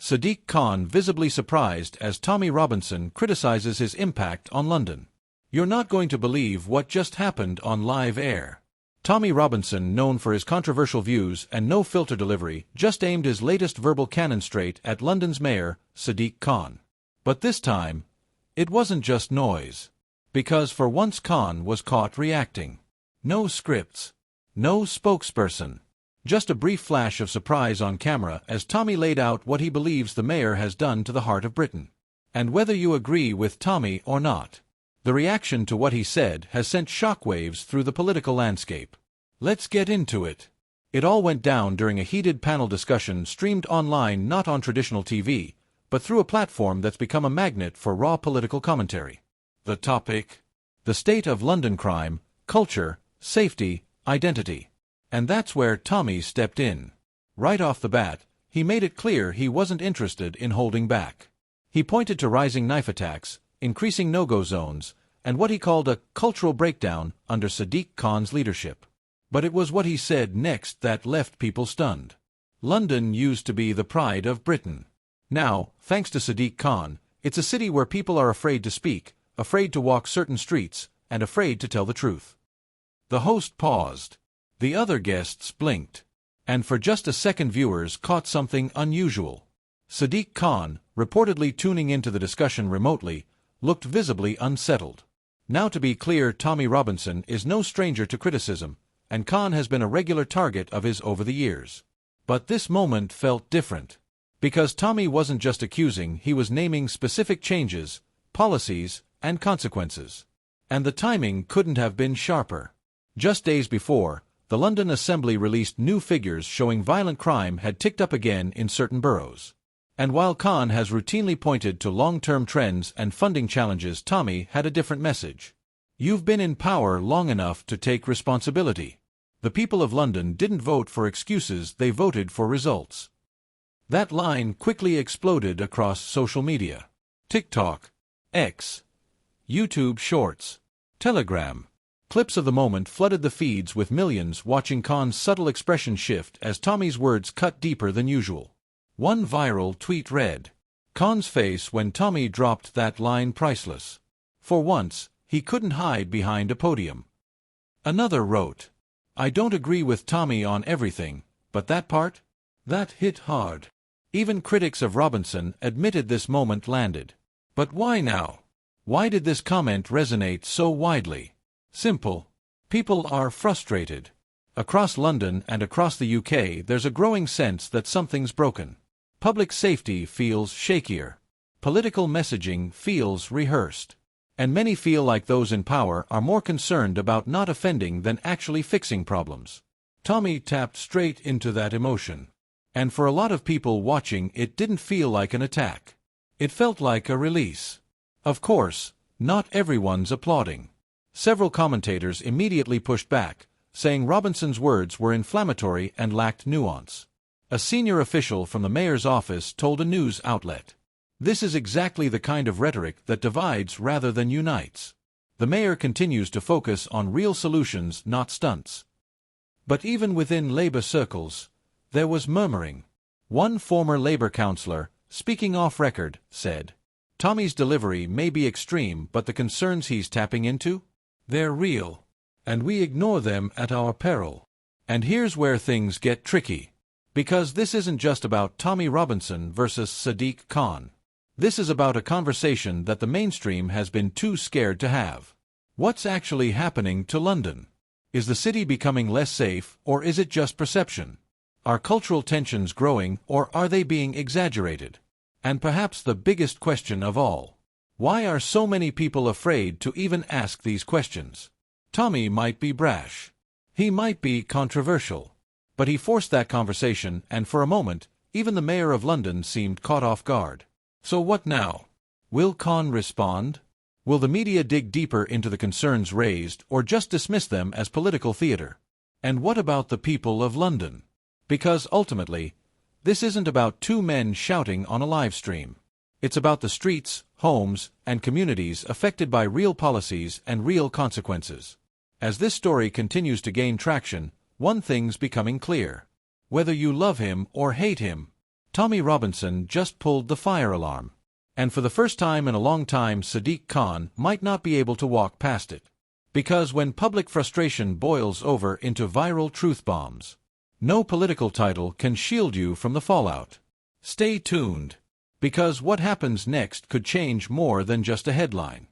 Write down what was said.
Sadiq Khan visibly surprised as Tommy Robinson criticizes his impact on London. You're not going to believe what just happened on live air. Tommy Robinson, known for his controversial views and no-filter delivery, just aimed his latest verbal cannon straight at London's mayor, Sadiq Khan. But this time, it wasn't just noise. Because for once Khan was caught reacting. No scripts. No spokesperson. Just a brief flash of surprise on camera as Tommy laid out what he believes the mayor has done to the heart of Britain. And whether you agree with Tommy or not, the reaction to what he said has sent shockwaves through the political landscape. Let's get into it. It all went down during a heated panel discussion streamed online, not on traditional TV, but through a platform that's become a magnet for raw political commentary. The topic? The state of London crime, culture, safety, identity. And that's where Tommy stepped in. Right off the bat, he made it clear he wasn't interested in holding back. He pointed to rising knife attacks, increasing no-go zones, and what he called a cultural breakdown under Sadiq Khan's leadership. But it was what he said next that left people stunned. London used to be the pride of Britain. Now, thanks to Sadiq Khan, it's a city where people are afraid to speak, afraid to walk certain streets, and afraid to tell the truth. The host paused. The other guests blinked. And for just a second viewers caught something unusual. Sadiq Khan, reportedly tuning into the discussion remotely, looked visibly unsettled. Now, to be clear, Tommy Robinson is no stranger to criticism, and Khan has been a regular target of his over the years. But this moment felt different. Because Tommy wasn't just accusing, he was naming specific changes, policies, and consequences. And the timing couldn't have been sharper. Just days before, the London Assembly released new figures showing violent crime had ticked up again in certain boroughs. And while Khan has routinely pointed to long-term trends and funding challenges, Tommy had a different message. You've been in power long enough to take responsibility. The people of London didn't vote for excuses, they voted for results. That line quickly exploded across social media. TikTok, X, YouTube Shorts, Telegram. Clips of the moment flooded the feeds with millions watching Khan's subtle expression shift as Tommy's words cut deeper than usual. One viral tweet read, "Khan's face when Tommy dropped that line priceless. For once, he couldn't hide behind a podium." Another wrote, "I don't agree with Tommy on everything, but that part? That hit hard." Even critics of Robinson admitted this moment landed. But why now? Why did this comment resonate so widely? Simple. People are frustrated. Across London and across the UK, there's a growing sense that something's broken. Public safety feels shakier. Political messaging feels rehearsed. And many feel like those in power are more concerned about not offending than actually fixing problems. Tommy tapped straight into that emotion. And for a lot of people watching, it didn't feel like an attack. It felt like a release. Of course, not everyone's applauding. Several commentators immediately pushed back, saying Robinson's words were inflammatory and lacked nuance. A senior official from the mayor's office told a news outlet, "This is exactly the kind of rhetoric that divides rather than unites. The mayor continues to focus on real solutions, not stunts." But even within Labour circles, there was murmuring. One former Labour councillor, speaking off record, said, "Tommy's delivery may be extreme, but the concerns he's tapping into? They're real. And we ignore them at our peril." And here's where things get tricky. Because this isn't just about Tommy Robinson versus Sadiq Khan. This is about a conversation that the mainstream has been too scared to have. What's actually happening to London? Is the city becoming less safe, or is it just perception? Are cultural tensions growing, or are they being exaggerated? And perhaps the biggest question of all, why are so many people afraid to even ask these questions? Tommy might be brash. He might be controversial. But he forced that conversation, and for a moment, even the mayor of London seemed caught off guard. So what now? Will Khan respond? Will the media dig deeper into the concerns raised, or just dismiss them as political theater? And what about the people of London? Because ultimately, this isn't about two men shouting on a live stream. It's about the streets, homes, and communities affected by real policies and real consequences. As this story continues to gain traction, one thing's becoming clear. Whether you love him or hate him, Tommy Robinson just pulled the fire alarm. And for the first time in a long time, Sadiq Khan might not be able to walk past it. Because when public frustration boils over into viral truth bombs, no political title can shield you from the fallout. Stay tuned, because what happens next could change more than just a headline.